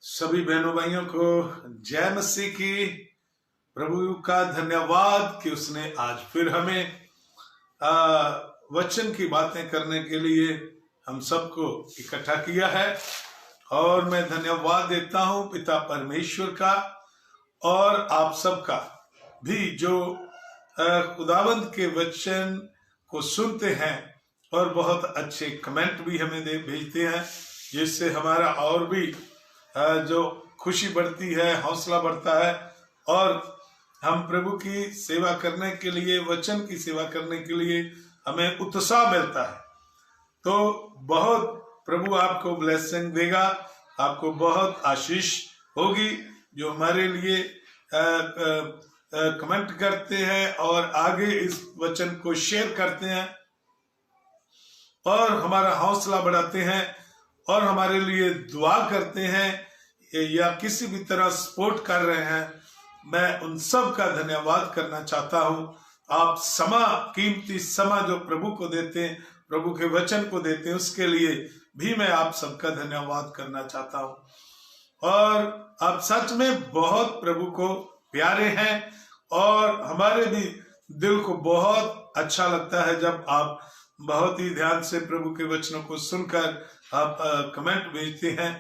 सभी बहनों भाइयों को जय मसीह की। प्रभु का धन्यवाद कि उसने आज फिर हमें वचन की बातें करने के लिए हम सबको इकट्ठा किया है। और मैं धन्यवाद देता हूं पिता परमेश्वर का और आप सबका भी जो खुदावंद के वचन को सुनते हैं और बहुत अच्छे कमेंट भी हमें भेजते हैं, जिससे हमारा और भी जो खुशी बढ़ती है, हौसला बढ़ता है और हम प्रभु की सेवा करने के लिए, वचन की सेवा करने के लिए हमें उत्साह मिलता है। तो बहुत प्रभु आपको ब्लेसिंग देगा, आपको बहुत आशीष होगी जो हमारे लिए कमेंट करते हैं और आगे इस वचन को शेयर करते हैं और हमारा हौसला बढ़ाते हैं और हमारे लिए दुआ करते हैं या किसी भी तरह सपोर्ट कर रहे हैं। मैं उन सब का धन्यवाद करना चाहता हूं। आप कीमती समा जो प्रभु को देते हैं, प्रभु के वचन को देते हैं, उसके लिए भी मैं आप सबका धन्यवाद करना चाहता हूं। और आप सच में बहुत प्रभु को प्यारे हैं और हमारे भी दिल को बहुत अच्छा लगता है जब आप बहुत ही ध्यान से प्रभु के वचनों को सुनकर आप कमेंट भेजते हैं,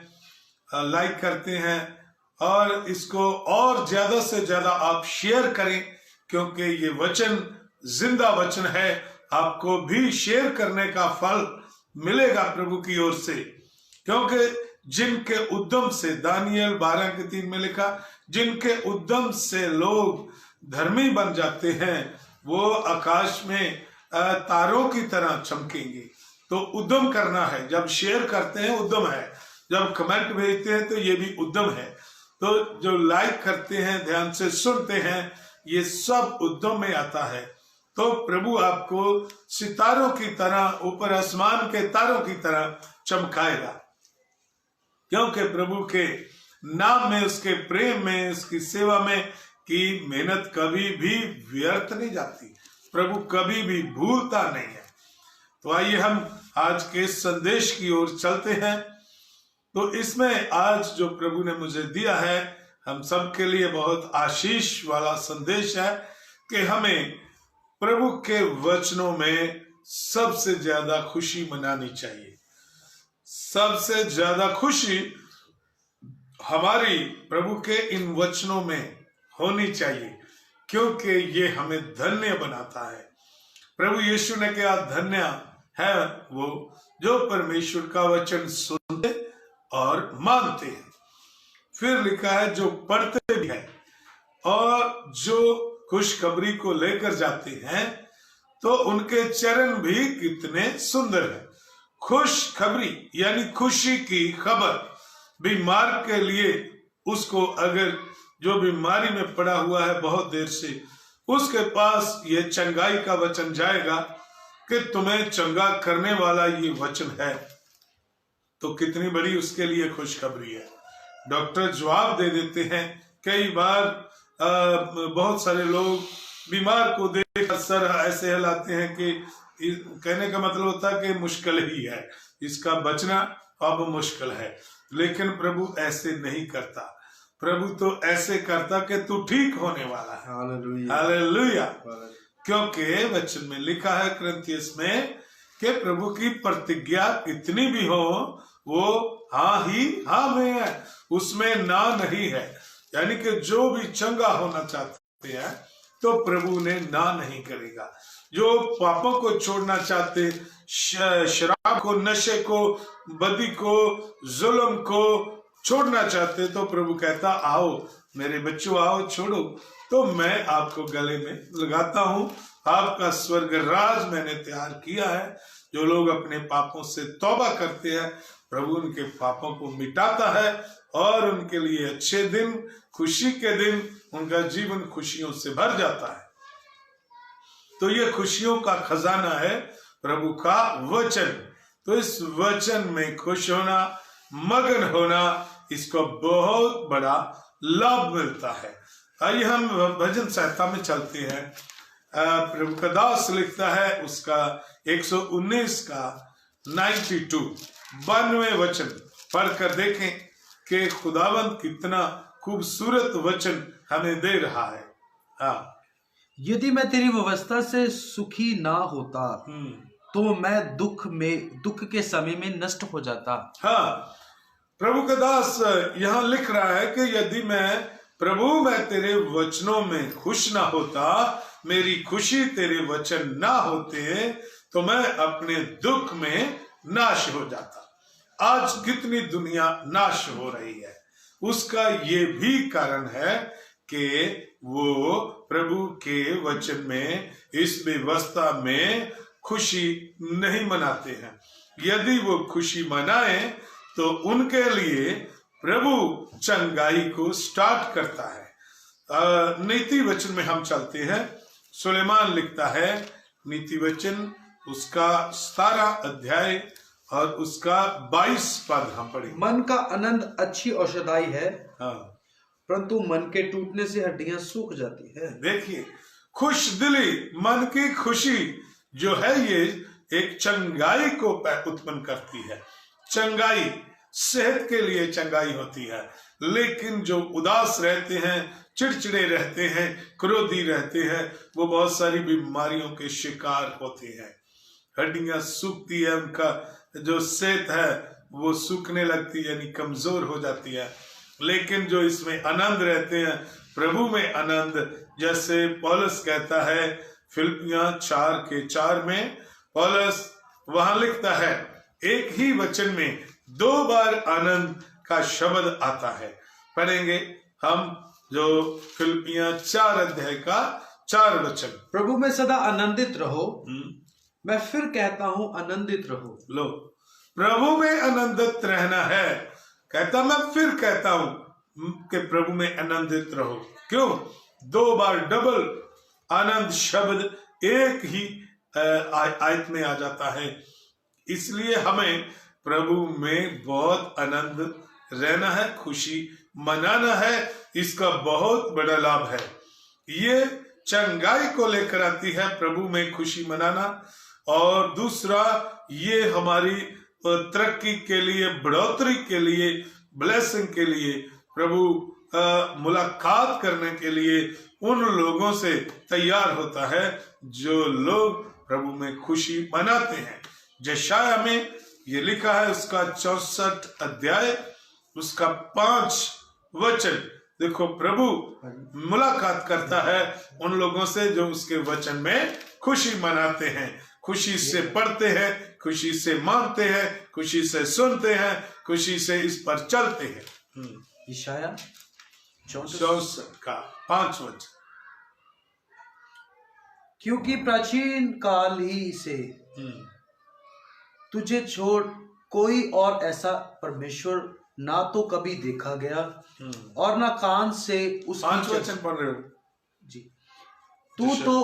लाइक करते हैं और इसको और ज्यादा से ज्यादा आप शेयर करें, क्योंकि ये वचन जिंदा वचन है। आपको भी शेयर करने का फल मिलेगा प्रभु की ओर से, क्योंकि जिनके उद्यम से, दानियल 12:3 में लिखा, जिनके उद्यम से लोग धर्मी बन जाते हैं वो आकाश में तारों की तरह चमकेंगे। तो उद्यम करना है। जब शेयर करते हैं उद्यम है, जब कमेंट भेजते हैं तो ये भी उद्यम है। तो जो लाइक करते हैं, ध्यान से सुनते हैं, ये सब उद्यम में आता है। तो प्रभु आपको सितारों की तरह, ऊपर आसमान के तारों की तरह चमकाएगा, क्योंकि प्रभु के नाम में, उसके प्रेम में, उसकी सेवा में की मेहनत कभी भी व्यर्थ नहीं जाती। प्रभु कभी भी भूलता नहीं है। तो आइए हम आज के संदेश की ओर चलते हैं। तो इसमें आज जो प्रभु ने मुझे दिया है, हम सबके लिए बहुत आशीष वाला संदेश है कि हमें प्रभु के वचनों में सबसे ज्यादा खुशी मनानी चाहिए। सबसे ज्यादा खुशी हमारी प्रभु के इन वचनों में होनी चाहिए, क्योंकि ये हमें धन्य बनाता है। प्रभु यीशु ने कहा, धन्य है वो जो परमेश्वर का वचन सुनते और मानते हैं। फिर लिखा है जो पढ़ते भी हैं और जो खुशखबरी को लेकर जाते हैं, तो उनके चरण भी कितने सुंदर हैं। खुशखबरी यानी खुशी की खबर। बीमार के लिए, उसको अगर जो बीमारी में पड़ा हुआ है बहुत देर से, उसके पास ये चंगाई का वचन जाएगा कि तुम्हें चंगा करने वाला ये वचन है, तो कितनी बड़ी उसके लिए खुशखबरी है। डॉक्टर जवाब दे देते हैं। कई बार बहुत सारे लोग बीमार को देख सर ऐसे हिलाते हैं कि कहने का मतलब होता है कि मुश्किल ही है, इसका बचना अब मुश्किल है। लेकिन प्रभु ऐसे नहीं करता। प्रभु तो ऐसे करता कि तू ठीक होने वाला है। Hallelujah, hallelujah. क्योंकि वचन में लिखा है कुरिन्थियस में कि प्रभु की प्रतिज्ञा कितनी भी हो, वो हाँ ही हाँ में है, उसमें ना नहीं है। यानी कि जो भी चंगा होना चाहते हैं तो प्रभु ने ना नहीं करेगा। जो पापों को छोड़ना चाहते, शराब को, नशे को, बदी को, जुल्म को छोड़ना चाहते, तो प्रभु कहता, आओ मेरे बच्चों, आओ छोड़ो, तो मैं आपको गले में लगाता हूं। आपका स्वर्ग राज मैंने तैयार किया है। जो लोग अपने पापों से तौबा करते हैं, प्रभु उनके पापों को मिटाता है और उनके लिए अच्छे दिन, खुशी के दिन, उनका जीवन खुशियों से भर जाता है। तो ये खुशियों का खजाना है प्रभु का वचन। तो इस वचन में खुश होना, मगन होना, इसको बहुत बड़ा लाभ मिलता है। आइए हम भजन संहिता में चलते हैं। प्रभु का दास लिखता है, उसका 119 का 92 92 वचन पढ़कर देखें। कि खुदावंद कितना खूबसूरत वचन हमें दे रहा है। हाँ, यदि मैं तेरी व्यवस्था से सुखी ना होता तो मैं दुख के समय में नष्ट हो जाता। हाँ, प्रभु का दास यहाँ लिख रहा है कि यदि मैं तेरे वचनों में खुश ना होता, मेरी खुशी तेरे वचन ना होते, तो मैं अपने दुख में नाश हो जाता। आज कितनी दुनिया नाश हो रही है, उसका ये भी कारण है कि वो प्रभु के वचन में, इस व्यवस्था में खुशी नहीं मनाते हैं। यदि वो खुशी मनाए तो उनके लिए प्रभु चंगाई को स्टार्ट करता है। नीति वचन में हम चलते हैं। सुलेमान लिखता है, नीति वचन उसका 17 अध्याय और उसका 22 पद हम पढ़ेंगे। मन का आनंद अच्छी औषधाई है, हाँ, परंतु मन के टूटने से हड्डियां सूख जाती है। देखिए, खुश दिली, मन की खुशी जो है, ये एक चंगाई को उत्पन्न करती है। चंगाई सेहत के लिए चंगाई होती है, लेकिन जो उदास रहते हैं, चिड़चिड़े रहते हैं, क्रोधी रहते हैं, वो बहुत सारी बीमारियों के शिकार होते हैं। हड्डियां सूखती है, उनका जो सेहत है वो सूखने लगती है, यानी कमजोर हो जाती है। लेकिन जो इसमें आनंद रहते हैं, प्रभु में आनंद, जैसे पौलुस कहता है फिलिप्पियों 4:4 में, पौलुस वहां लिखता है, एक ही वचन में 2 बार आनंद का शब्द आता है। पढ़ेंगे हम जो फिलिप्पियों 4 अध्याय का 4 वचन। प्रभु में सदा आनंदित रहो, मैं फिर कहता हूं आनंदित रहो। लो, प्रभु में आनंदित रहना है। कहता, मैं फिर कहता हूं कि प्रभु में आनंदित रहो। क्यों? 2 बार डबल आनंद शब्द एक ही आयत में आ जाता है। इसलिए हमें प्रभु में बहुत आनंद रहना है, खुशी मनाना है। इसका बहुत बड़ा लाभ है। ये चंगाई को लेकर आती है, प्रभु में खुशी मनाना। और दूसरा, ये हमारी तरक्की के लिए, बढ़ोतरी के लिए, ब्लेसिंग के लिए, प्रभु मुलाकात करने के लिए उन लोगों से तैयार होता है जो लोग प्रभु में खुशी मनाते हैं। यशायाह में ये लिखा है, उसका 64 अध्याय उसका 5 वचन। देखो, प्रभु मुलाकात करता है उन लोगों से जो उसके वचन में खुशी मनाते हैं, खुशी से पढ़ते हैं, खुशी से मानते हैं, खुशी से सुनते हैं, खुशी से इस पर चलते हैं। यशायाह 64 का 5 वचन। क्योंकि प्राचीन काल ही से तुझे छोड़ कोई और ऐसा परमेश्वर ना तो कभी देखा गया और ना कान से उसकी 5 वचन पढ़ रहे हो जी। तू तो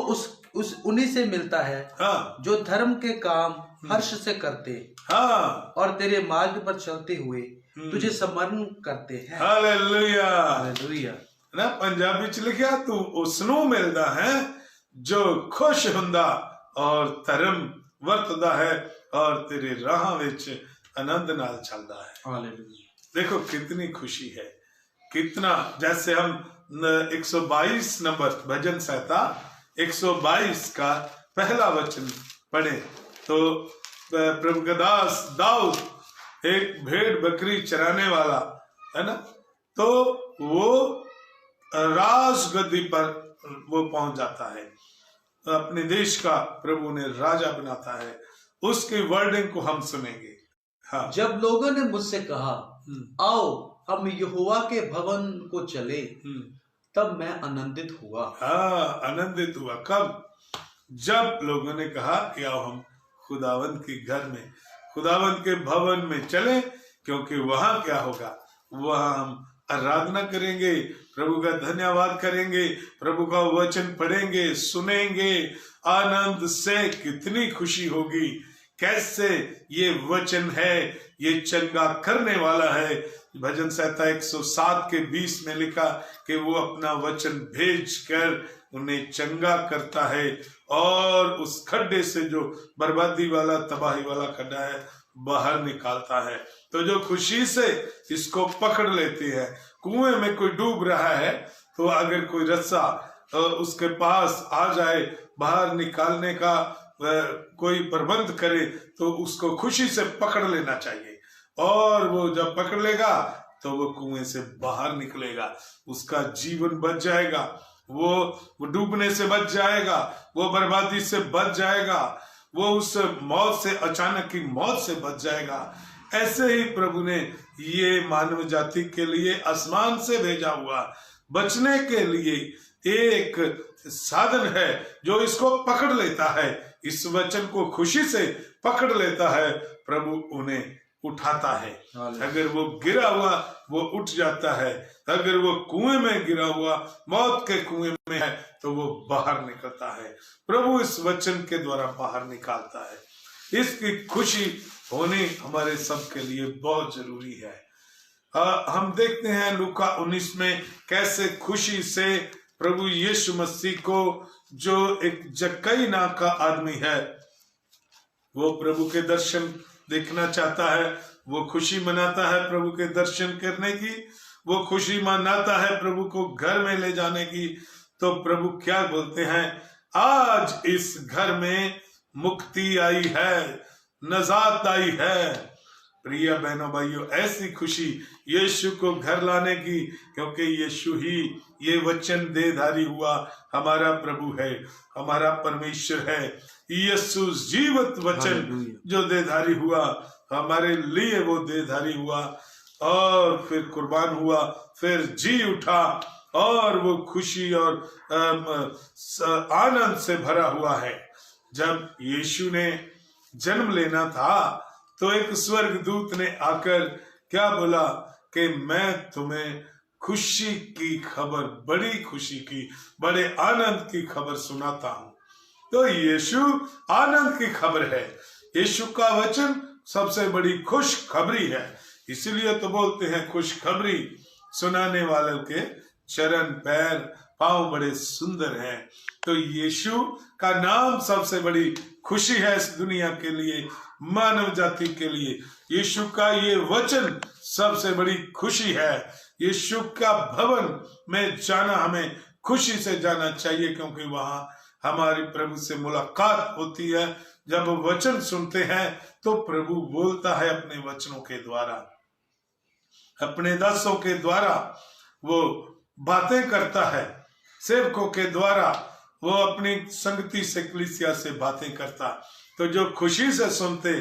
उस उन्हीं से मिलता है, हाँ, जो धर्म के काम हर्ष से करते, हाँ, और तेरे मार्ग पर चलते हुए तुझे स्मरण करते हैं। Hallelujah, hallelujah. ना पंजाबी च लिखा, तू उसनों मिलता है जो खुश हुंदा और धर्म वरतदा है और तेरे राह विच आनंद नाल चलता है। हालेलुया। देखो कितनी खुशी है, कितना, जैसे हम 122 नंबर भजन संहिता 122 का पहला वचन पढ़े तो प्रभु का दास दाऊद एक भेड़ बकरी चराने वाला है ना, तो वो राजगद्दी पर वो पहुंच जाता है, अपने देश का प्रभु ने राजा बनाता है। उसकी वर्डिंग को हम सुनेंगे। हाँ, जब लोगों ने मुझसे कहा आओ हम यहोवा के भवन को चले, तब मैं आनंदित हुआ। हाँ, आनंदित हुआ। कब? जब लोगों ने कहा कि आओ हम खुदावंद के घर में, खुदावंद के भवन में चले, क्योंकि वहां क्या होगा, वहां हम आराधना करेंगे, प्रभु का धन्यवाद करेंगे, प्रभु का वचन पढ़ेंगे, सुनेंगे। आनंद से कितनी खुशी होगी, कैसे ये वचन है, ये चंगा करने वाला है। भजन संहिता 107 के 20 में लिखा कि वो अपना वचन भेज कर उन्हें चंगा करता है और उस खड्डे से, जो बर्बादी वाला, तबाही वाला खड्डा है, बाहर निकालता है। तो जो खुशी से इसको पकड़ लेते हैं, कुएं में कोई डूब रहा है तो अगर कोई रस्सा उसके पास आ जाए, बाहर निकालने का कोई प्रबंध करे, तो उसको खुशी से पकड़ लेना चाहिए। और वो जब पकड़ लेगा तो वो कुएं से बाहर निकलेगा, उसका जीवन बच जाएगा, वो डूबने से बच जाएगा, वो बर्बादी से बच जाएगा, वो उस मौत से, अचानक की मौत से बच जाएगा। ऐसे ही प्रभु ने ये मानव जाति के लिए आसमान से भेजा हुआ बचने के लिए एक साधन है जो इसको पकड़ लेता है, इस वचन को खुशी से पकड़ लेता है, प्रभु उन्हें उठाता है। अगर वो गिरा हुआ वो उठ जाता है, अगर वो कुएं में गिरा हुआ, मौत के कुएं में है, तो वो बाहर निकलता है। प्रभु इस वचन के द्वारा बाहर निकालता है। इसकी खुशी होनी हमारे सब के लिए बहुत जरूरी है। हम देखते हैं लूका 19 में कैसे खुशी से प्रभु यीशु मसीह को, जो एक जक्कई नाम का आदमी है, वो प्रभु के दर्शन देखना चाहता है, वो खुशी मनाता है प्रभु के दर्शन करने की, वो खुशी मनाता है प्रभु को घर में ले जाने की। तो प्रभु क्या बोलते हैं, आज इस घर में मुक्ति आई है, नजात आई है। प्रिय बहनों भाइयों, ऐसी खुशी यीशु को घर लाने की, क्योंकि यीशु ही ये वचन देधारी हुआ, हमारा प्रभु है, हमारा परमेश्वर है। यीशु जीवित वचन जो देधारी हुआ हमारे लिए, वो देधारी हुआ और फिर कुर्बान हुआ, फिर जी उठा, और वो खुशी और आनंद से भरा हुआ है। जब यीशु ने जन्म लेना था तो एक स्वर्गदूत ने आकर क्या बोला कि मैं तुम्हें खुशी की खबर, बड़ी खुशी की, बड़े आनंद की खबर सुनाता हूं। तो यीशु आनंद की खबर है, यीशु का वचन सबसे बड़ी खुश खबरी है। इसीलिए तो बोलते हैं खुशखबरी सुनाने वालों के चरण पैर पांव बड़े सुंदर हैं। तो यीशु का नाम सबसे बड़ी खुशी है इस दुनिया के लिए, मानव जाति के लिए। यीशु का ये वचन सबसे बड़ी खुशी है। यीशु का भवन में जाना हमें खुशी से जाना चाहिए, क्योंकि वहां हमारी प्रभु से मुलाकात होती है। जब वचन सुनते हैं तो प्रभु बोलता है अपने वचनों के द्वारा, अपने दासों के द्वारा वो बातें करता है, सेवकों के द्वारा वो अपनी संगति से, कलीसिया से बातें करता। तो जो खुशी से सुनते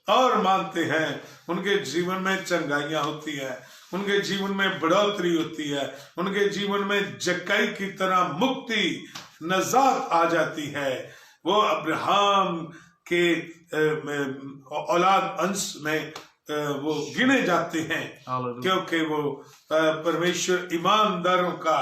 और मानते हैं, उनके जीवन में चंगाइयां होती है, उनके जीवन में बढ़ोतरी होती है, उनके जीवन में जक्कई की तरह मुक्ति, नजात आ जाती है। वो अब्राहम के औलाद अंश में वो गिने जाते हैं, क्योंकि वो परमेश्वर ईमानदारों का,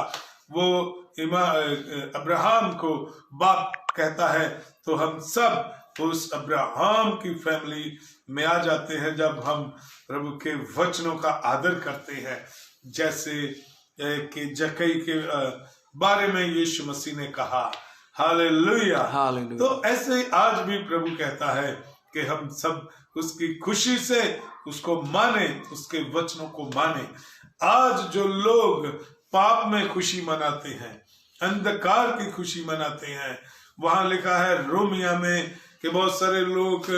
वो अब्राहम को बाप कहता है। तो हम सब उस अब्राहम की फैमिली में आ जाते हैं जब हम प्रभु के वचनों का आदर करते हैं, जैसे कि जक्कई के बारे में यीशु मसीह ने कहा। हालेलुया। तो ऐसे आज भी प्रभु कहता है कि हम सब उसकी खुशी से उसको माने, उसके वचनों को माने। आज जो लोग पाप में खुशी मनाते हैं, अंधकार की खुशी मनाते हैं, वहां लिखा है रोमिया में कि बहुत सारे लोग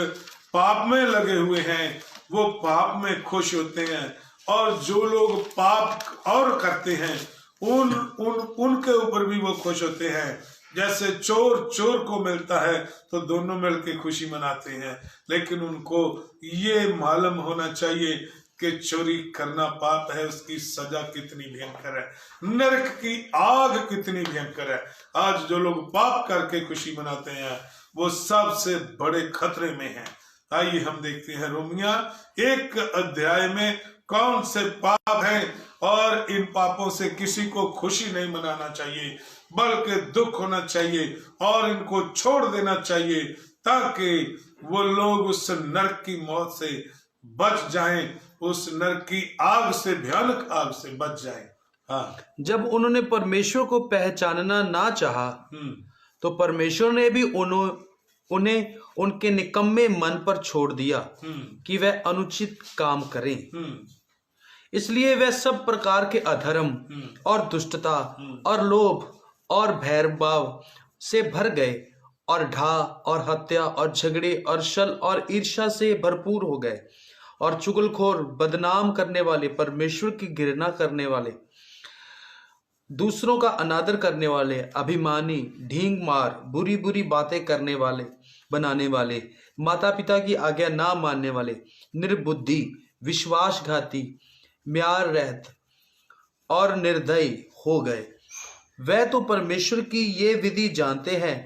पाप में लगे हुए हैं, वो पाप में खुश होते हैं, और जो लोग पाप और करते हैं उनके ऊपर भी वो खुश होते हैं। जैसे चोर को मिलता है तो दोनों मिलकर खुशी मनाते हैं, लेकिन उनको ये मालूम होना चाहिए कि चोरी करना पाप है, उसकी सजा कितनी भयंकर है, नरक की आग कितनी भयंकर है। आज जो लोग पाप करके खुशी मनाते हैं वो सबसे बड़े खतरे में हैं। आइए हम देखते हैं रोमिया 1 अध्याय में कौन से पाप हैं, और इन पापों से किसी को खुशी नहीं मनाना चाहिए, बल्कि दुख होना चाहिए और इनको छोड़ देना चाहिए, ताकि वो लोग उस नरक की मौत से बच जाएं, उस नरक की आग से, भयानक आग से बच जाएं। हाँ। जब उन्होंने परमेश्वर को पहचानना ना चाहा तो परमेश्वर ने भी उन्हें उनके निकम्मे मन पर छोड़ दिया कि वह अनुचित काम करें। इसलिए वे सब प्रकार के अधर्म और दुष्टता और लोभ और भैरभाव से भर गए और ढा और हत्या और झगड़े और छल और ईर्ष्या से भरपूर हो गए और चुगलखोर, बदनाम करने वाले, परमेश्वर की घृणा करने वाले, दूसरों का अनादर करने वाले, अभिमानी, ढींग मार, बुरी बुरी बातें करने वाले, बनाने वाले, माता पिता की आज्ञा ना मानने वाले, निर्बुद्धि, विश्वासघाती, म्यार रहत और निर्दयी हो गए। वह तो परमेश्वर की ये विधि जानते हैं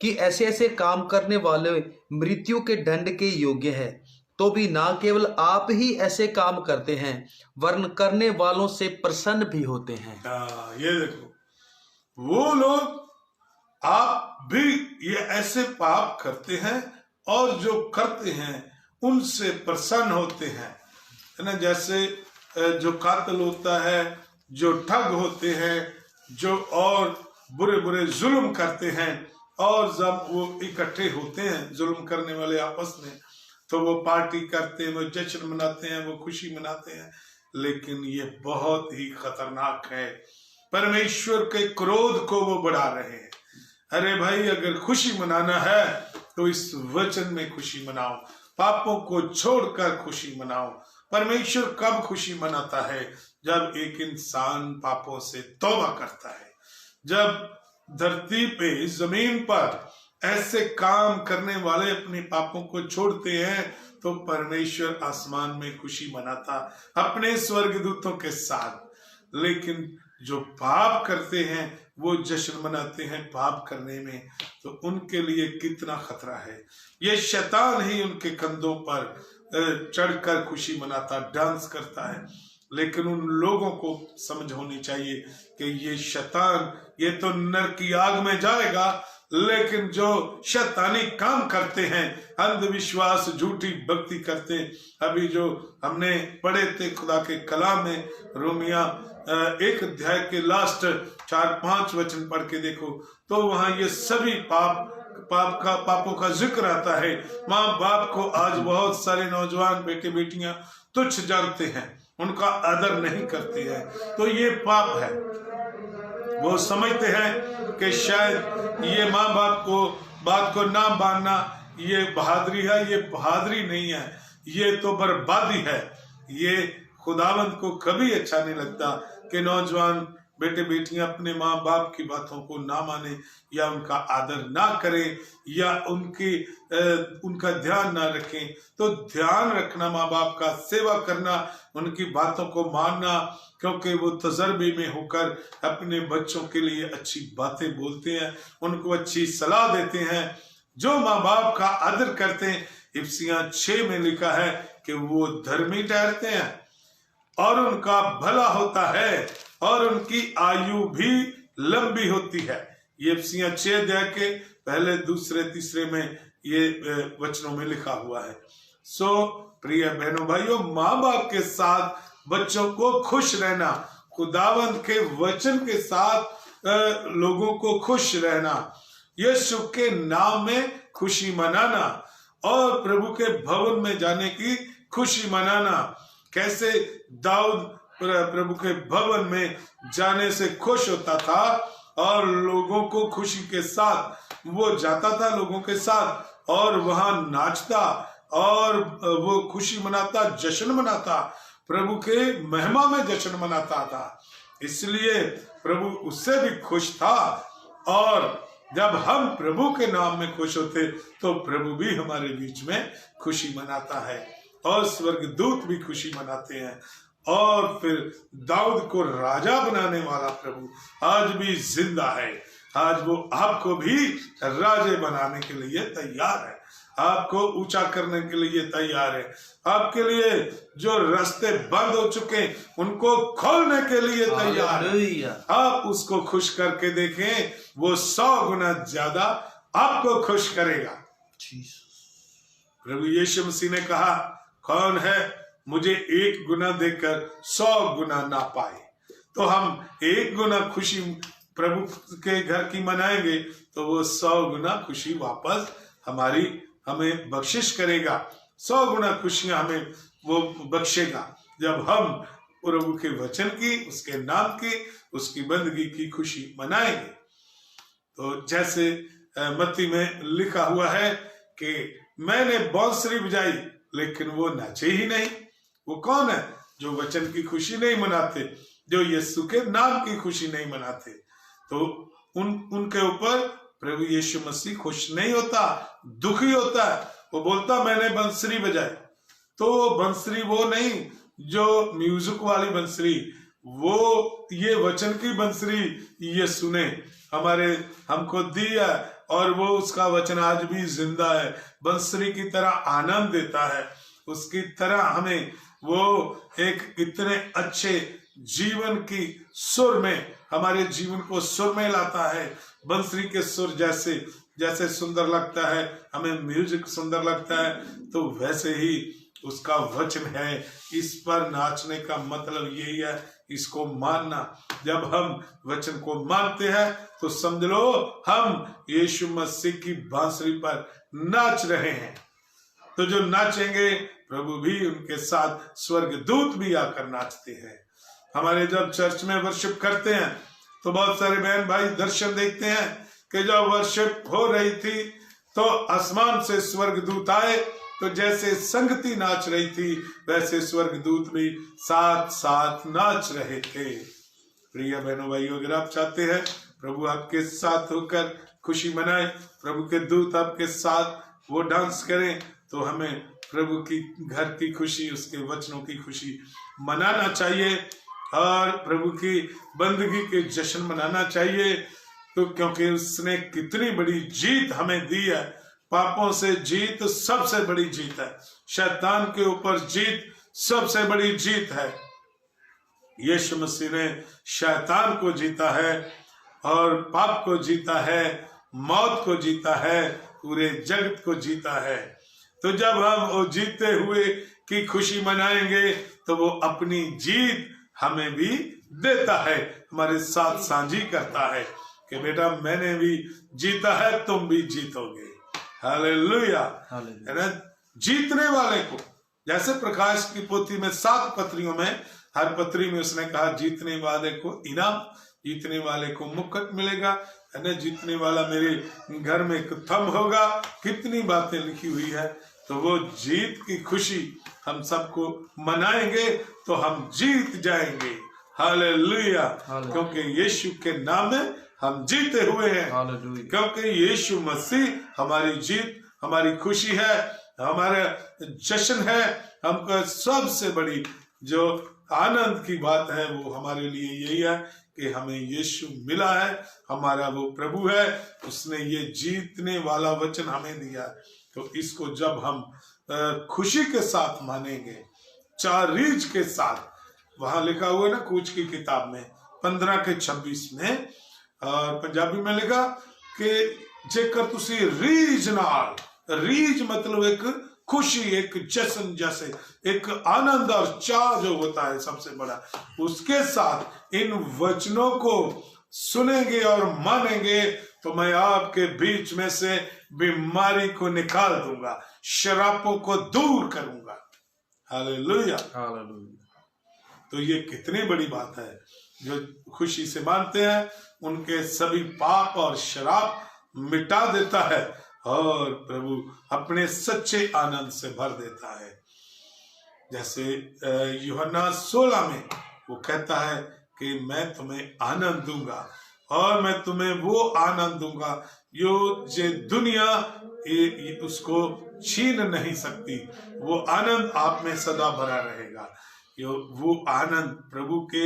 कि ऐसे ऐसे काम करने वाले मृत्यु के दंड के योग्य है, तो भी ना केवल आप ही ऐसे काम करते हैं वरन करने वालों से प्रसन्न भी होते हैं। ये देखो, वो लोग, आप भी ये ऐसे पाप करते हैं और जो करते हैं उनसे प्रसन्न होते हैं, है ना। जैसे जो कातिल होता है, जो ठग होते हैं, जो और बुरे बुरे जुल्म करते हैं, और जब वो इकट्ठे होते हैं जुल्म करने वाले आपस में, तो वो पार्टी करते हैं, वो जश्न मनाते हैं, वो खुशी मनाते हैं। लेकिन ये बहुत ही खतरनाक है, परमेश्वर के क्रोध को वो बढ़ा रहे हैं। अरे भाई, अगर खुशी मनाना है तो इस वचन में खुशी मनाओ, पापों को छोड़कर खुशी मनाओ। परमेश्वर कब खुशी मनाता है? जब एक इंसान पापों से तौबा करता है। जब धरती पे, जमीन पर ऐसे काम करने वाले अपने पापों को छोड़ते हैं तो परमेश्वर आसमान में खुशी मनाता अपने स्वर्गदूतों के साथ। लेकिन जो पाप करते हैं वो जश्न मनाते हैं पाप करने में, तो उनके लिए कितना खतरा है। ये शैतान ही उनके कंधों पर चढ़कर खुशी मनाता, डांस करता है। लेकिन उन लोगों को समझ होनी चाहिए कि ये शैतान, ये तो नरक की आग में जाएगा, लेकिन जो शैतानी काम करते हैं, अंधविश्वास, झूठी भक्ति करते हैं। अभी जो हमने पढ़े थे खुदा के कलाम में, रोमिया 1 अध्याय के लास्ट 4-5 वचन पढ़ के देखो, तो वहां ये सभी पापों का जिक्र आता है। माँ बाप को आज बहुत सारे नौजवान बेटे बेटियां तुच्छ जानते हैं, उनका आदर नहीं करते हैं, तो ये पाप है। वो समझते हैं कि शायद ये माँ बाप को ना मानना ये बहादुरी है। ये बहादुरी नहीं है, ये तो बर्बादी है। ये खुदावंद को कभी अच्छा नहीं लगता कि नौजवान बेटे बेटियां अपने माँ बाप की बातों को ना माने, या उनका आदर ना करें, या उनका ध्यान ना रखें। तो ध्यान रखना माँ बाप का, सेवा करना, उनकी बातों को मानना, क्योंकि वो तजर्बे में होकर अपने बच्चों के लिए अच्छी बातें बोलते हैं, उनको अच्छी सलाह देते हैं। जो माँ बाप का आदर करते हैं, इफिसियां 6 में लिखा है कि वो धर्मी ठहरते हैं और उनका भला होता है और उनकी आयु भी लंबी होती है। ये इफिसियां 6 अध्याय के 1, 2, 3 में ये वचनों में लिखा हुआ है। सो प्रिय बहनों भाइयों, माँ बाप के साथ बच्चों को खुश रहना, खुदावंद के वचन के साथ लोगों को खुश रहना, यीशु के नाम में खुशी मनाना और प्रभु के भवन में जाने की खुशी मनाना। कैसे दाऊद प्रभु के भवन में जाने से खुश होता था और लोगों को खुशी के साथ वो जाता था, लोगों के साथ, और वहां नाचता और वो खुशी मनाता, जश्न मनाता, प्रभु के महिमा में जश्न मनाता था। इसलिए प्रभु उससे भी खुश था। और जब हम प्रभु के नाम में खुश होते तो प्रभु भी हमारे बीच में खुशी मनाता है और स्वर्गदूत भी खुशी मनाते हैं। और फिर दाऊद को राजा बनाने वाला प्रभु आज भी जिंदा है। आज वो आपको भी राजे बनाने के लिए तैयार है, आपको ऊंचा करने के लिए तैयार है, आपके लिए जो रास्ते बंद हो चुके उनको खोलने के लिए तैयार है। आप उसको खुश करके देखें, वो 100 गुना ज्यादा आपको खुश करेगा। प्रभु यीशु मसीह ने कहा, कौन है मुझे 1 गुना देकर 100 गुना ना पाए। तो हम 1 गुना खुशी प्रभु के घर की मनाएंगे तो वो 100 गुना खुशी वापस हमें बख्शिश करेगा, 100 गुना खुशियां हमें वो बख्शेगा जब हम प्रभु के वचन की, उसके नाम की, उसकी बंदगी की खुशी मनाएंगे। तो जैसे मत्ती में लिखा हुआ है कि मैंने बांसुरी बजाई लेकिन वो नाचे ही नहीं। वो कौन है? जो वचन की खुशी नहीं मनाते, जो यीशु के नाम की खुशी नहीं मनाते। तो उनके ऊपर प्रभु यीशु मसीह खुश नहीं होता, दुखी होता है। वो बोलता मैंने बंसरी बजाई, तो बंसरी वो नहीं जो म्यूजिक वाली बंसरी, वो ये वचन की बंसरी यीशु ने हमको दी है, और वो उसका वचन आज भी जिंदा है, बंसरी की तरह आनंद देता है। उसकी तरह हमें वो एक इतने अच्छे जीवन की सुर में, हमारे जीवन को सुर में लाता है। बंसरी के सुर जैसे सुंदर लगता है, हमें म्यूजिक सुंदर लगता है, तो वैसे ही उसका वचन है। इस पर नाचने का मतलब यही है, इसको मानना। जब हम वचन को मानते हैं तो समझ लो हम यीशु मसीह की बांसुरी पर नाच रहे हैं। तो जो नाचेंगे, प्रभु भी उनके साथ, स्वर्ग दूत भी आकर नाचते हैं। हमारे जब चर्च में वर्शिप करते हैं तो बहुत सारे बहन भाई दर्शन देखते हैं कि जब वर्शिप हो रही थी तो आसमान से स्वर्गदूत आए, तो जैसे संगति नाच रही थी वैसे स्वर्गदूत भी साथ साथ नाच रहे थे। प्रिय बहनों भाइयों, अगर आप चाहते हैं प्रभु आपके साथ होकर खुशी मनाए, प्रभु के दूत आपके साथ वो डांस करें, तो हमें प्रभु की घर की खुशी, उसके वचनों की खुशी मनाना चाहिए और प्रभु की बंदगी के जश्न मनाना चाहिए। तो क्योंकि उसने कितनी बड़ी जीत हमें दी है। पापों से जीत सबसे बड़ी जीत है, शैतान के ऊपर जीत सबसे बड़ी जीत है। यीशु मसीह ने शैतान को जीता है और पाप को जीता है, मौत को जीता है, पूरे जगत को जीता है। तो जब हम वो जीते हुए की खुशी मनाएंगे तो वो अपनी जीत हमें भी देता है, हमारे साथ साझी करता है कि बेटा मैंने भी जीता है, तुम भी जीतोगे। हालेलुया। है ना? जीतने वाले को, जैसे प्रकाश की पोथी में 7 पत्रियों में, हर पत्री में उसने कहा जीतने वाले को इनाम, जीतने वाले को मुकुट मिलेगा, है ना? जीतने वाला मेरे घर में एक थंब होगा। कितनी बातें लिखी हुई है। तो वो जीत की खुशी हम सबको मनाएंगे तो हम जीत जाएंगे। हालेलुया। क्योंकि यीशु के नाम में हम जीते हुए हैं, क्योंकि यीशु मसीह हमारी जीत, हमारी खुशी है, हमारा जश्न है। हमको सबसे बड़ी जो आनंद की बात है वो हमारे लिए यही है कि हमें यीशु मिला है, हमारा वो प्रभु है, उसने ये जीतने वाला वचन हमें दिया। तो इसको जब हम खुशी के साथ मानेंगे, 4 रीझ के साथ, वहां लिखा हुआ ना कूच की किताब में 15 के 26 में, और पंजाबी में लिखा कि जेकर तुसी रीझ नाल, रीझ मतलब एक खुशी, एक जश्न, जैसे एक आनंद और चाह जो होता है सबसे बड़ा, उसके साथ इन वचनों को सुनेंगे और मानेंगे तो मैं आपके बीच में से बीमारी को निकाल दूंगा, शराबों को दूर करूंगा। हालेलुया। तो ये कितनी बड़ी बात है। जो खुशी से मानते हैं उनके सभी पाप और शराब मिटा देता है और प्रभु अपने सच्चे आनंद से भर देता है। जैसे यूहन्ना 16 में वो कहता है कि मैं तुम्हें आनंद दूंगा और मैं तुम्हें वो आनंद दूंगा जो दुनिया उसको छीन नहीं सकती। वो आनंद आप में सदा भरा रहेगा। वो आनंद प्रभु के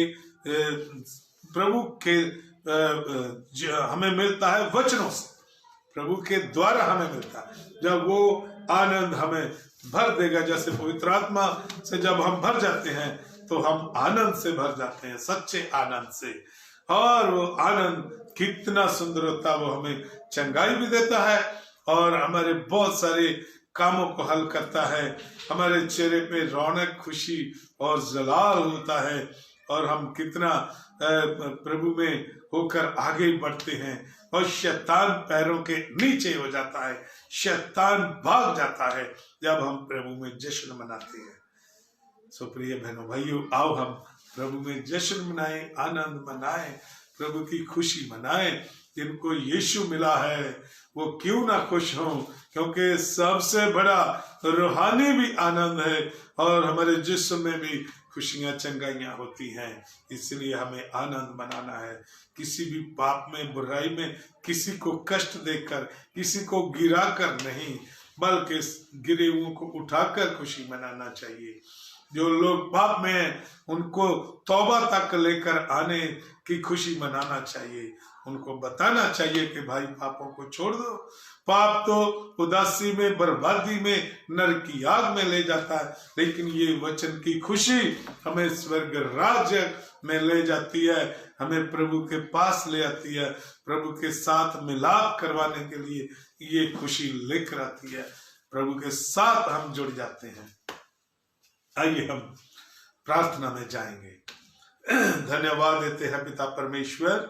हमें मिलता है वचनों से, प्रभु के द्वारा हमें मिलता है। जब वो आनंद हमें भर देगा, जैसे पवित्र आत्मा से जब हम भर जाते हैं तो हम आनंद से भर जाते हैं, सच्चे आनंद से। और वो आनंद कितना सुंदर होता है, वो हमें चंगाई भी देता है और हमारे बहुत सारे कामों को हल करता है। हमारे चेहरे पे रौनक, खुशी और जलाल होता है और हम कितना प्रभु में होकर आगे बढ़ते हैं। और शैतान पैरों के नीचे हो जाता है, शैतान भाग जाता है जब हम प्रभु में जश्न मनाते हैं। सो प्रिय बहनों भाइयों, आओ हम प्रभु में जश्न मनाएं, आनंद मनाएं, प्रभु की खुशी मनाएं। जिनको यीशु मिला है वो क्यों ना खुश हों, क्योंकि सबसे बड़ा रूहानी भी आनंद है और हमारे जिस्म में भी खुशियां चंगाइयां होती हैं। इसलिए हमें आनंद मनाना है। किसी भी पाप में, बुराई में किसी को कष्ट देकर, किसी को गिरा कर नहीं, बल्कि गिरे हुओं को उठाकर खुशी मनाना चाहिए। जो लोग पाप में हैं उनको तौबा तक लेकर आने की खुशी मनाना चाहिए। उनको बताना चाहिए कि भाई पापों को छोड़ दो। पाप तो उदासी में, बर्बादी में, नरक की आग में ले जाता है, लेकिन ये वचन की खुशी हमें स्वर्ग राज्य में ले जाती है, हमें प्रभु के पास ले आती है, प्रभु के साथ मिलाप करवाने के लिए ये खुशी लेकर आती है। प्रभु के साथ हम जुड़ जाते हैं। आइए हम प्रार्थना में जाएंगे। धन्यवाद देते हैं पिता परमेश्वर,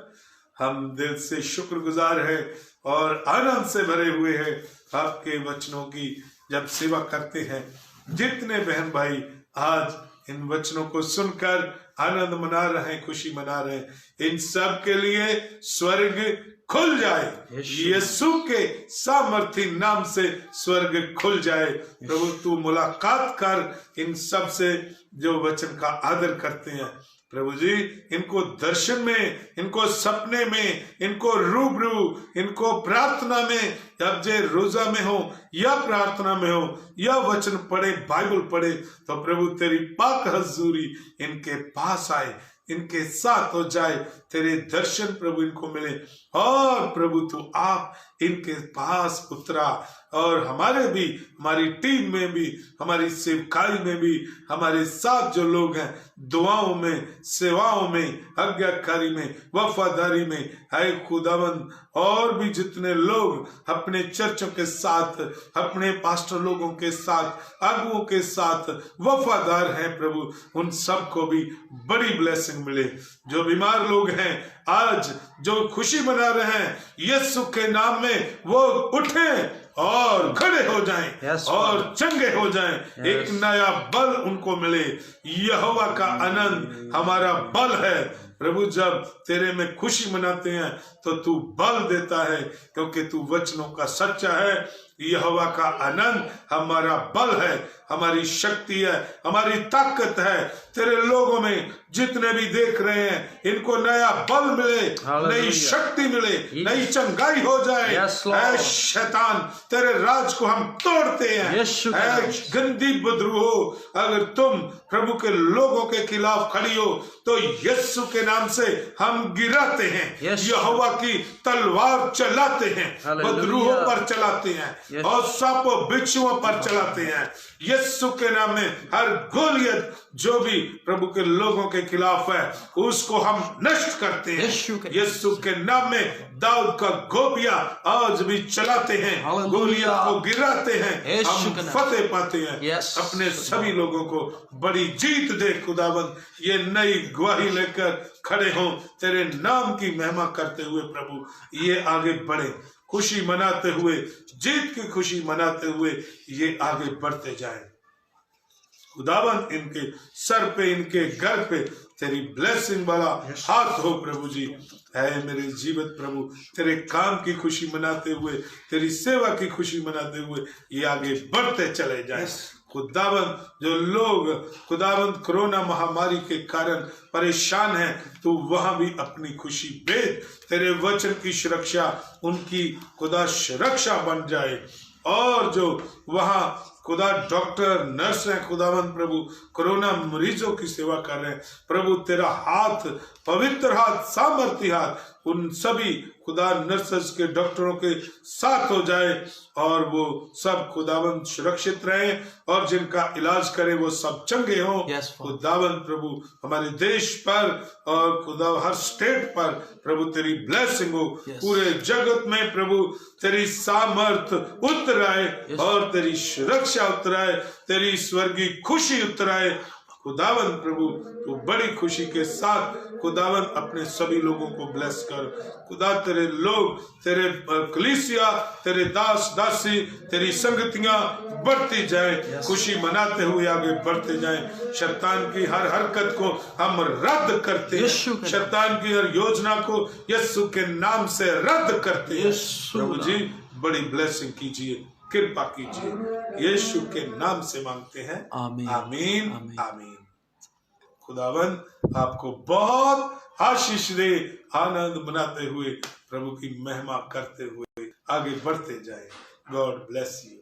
हम दिल से शुक्रगुजार है और आनंद से भरे हुए हैं आपके वचनों की जब सेवा करते हैं। जितने बहन भाई आज इन वचनों को सुनकर आनंद मना रहे हैं, खुशी मना रहे हैं, इन सब के लिए स्वर्ग खुल जाए। यीशु के सामर्थी नाम से स्वर्ग खुल जाए। प्रभु तू मुलाकात कर इन सब से जो वचन का आदर करते हैं। प्रभु जी इनको दर्शन में, इनको सपने में, इनको रूबरू, इनको प्रार्थना में, जब जे रोजा में हो या प्रार्थना में हो या वचन पढ़े, बाइबल पढ़े, तो प्रभु तेरी पाक हजूरी इनके पास आए, इनके साथ हो जाए, तेरे दर्शन प्रभु इनको मिले। और प्रभु तू आप इनके पास उतरा और हमारे भी, हमारी टीम में भी, हमारी सेवकाई में भी, हमारे साथ जो लोग हैं दुआओं में, सेवाओं में, आज्ञाकारी में, वफादारी में, है खुदावंद, और भी जितने लोग अपने चर्चों के साथ, अपने पास्टर लोगों के साथ, अगुओं के साथ वफादार हैं प्रभु, उन सबको भी बड़ी ब्लेसिंग मिले। जो बीमार लोग हैं आज जो खुशी मना रहे हैं यीशु के नाम में, वो उठें और खड़े हो जाएं और चंगे हो जाएं। एक नया बल उनको मिले। यहोवा का आनंद हमारा बल है प्रभु। जब तेरे में खुशी मनाते हैं तो तू बल देता है, क्योंकि तू वचनों का सच्चा है। यहोवा का आनंद हमारा बल है, हमारी शक्ति है, हमारी ताकत है। तेरे लोगों में जितने भी देख रहे हैं इनको नया बल मिले, नई शक्ति मिले, नई चंगाई हो जाए। ऐ शैतान तेरे राज को हम तोड़ते हैं। ऐ गंदी बदरूहो, अगर तुम प्रभु के लोगों के खिलाफ खड़ी हो तो यीशु के नाम से हम गिराते हैं। यहोवा की तलवार चलाते हैं, बदरूहों पर चलाते हैं और सांपों बिच्छुओं पर चलाते हैं। यीशु के नाम में हर गोलियत जो भी प्रभु के लोगों के खिलाफ है उसको हम नष्ट करते हैं। यीशु के नाम में दाऊद का गोपिया आज भी चलाते हैं, गोलियत को गिराते हैं, हम फतेह पाते हैं। अपने सभी लोगों को बड़ी जीत दे खुदावंद। ये नई गवाही लेकर खड़े हों, तेरे नाम की महिमा करते हुए प्रभु ये आगे बढ़े, खुशी मनाते हुए, जीत की खुशी मनाते हुए ये आगे बढ़ते जाए। खुदावंद इनके सर पे, इनके घर पे तेरी ब्लेसिंग वाला हाथ हो प्रभु जी। है मेरे जीवित प्रभु, तेरे काम की खुशी मनाते हुए, तेरी सेवा की खुशी मनाते हुए ये आगे बढ़ते चले जाए। खुदावंद जो लोग खुदावंद कोरोना महामारी के कारण परेशान हैं, तो वहां भी अपनी खुशी भेज। तेरे वचन की सुरक्षा उनकी खुदा सुरक्षा बन जाए। और जो वहां खुदा डॉक्टर, नर्स हैं खुदावंद प्रभु, कोरोना मरीजों की सेवा कर रहे हैं प्रभु, तेरा हाथ, पवित्र हाथ, सामर्थी हाथ उन सभी खुदा नर्सेस के, डॉक्टरों के साथ हो जाए और वो सब खुदावंद सुरक्षित रहे और जिनका इलाज करे वो सब चंगे हों। खुदावंद प्रभु हमारे देश पर और खुदा हर स्टेट पर प्रभु तेरी ब्लेसिंग हो। पूरे जगत में प्रभु तेरी सामर्थ उतराए और तेरी सुरक्षा उतराए, तेरी स्वर्गीय खुशी उतराए खुदावन प्रभु तो बड़ी खुशी के साथ खुदावन अपने सभी लोगों को ब्लेस कर। खुदा तेरे लोग, तेरे कलीसिया, तेरे दास दासी, तेरी संगतियां बढ़ती जाए, खुशी मनाते हुए आगे बढ़ते जाएं। शैतान की हर हरकत को हम रद्द करते हैं, शैतान की हर योजना को यीशु के नाम से रद्द करते हैं। प्रभु जी बड़ी ब्लेसिंग कीजिए, कृपा कीजिए, यीशु के नाम से मांगते हैं, आमीन आमीन आमीन। खुदावन आपको बहुत आशीष दे, आनंद मनाते हुए प्रभु की महिमा करते हुए आगे बढ़ते जाए। God bless you.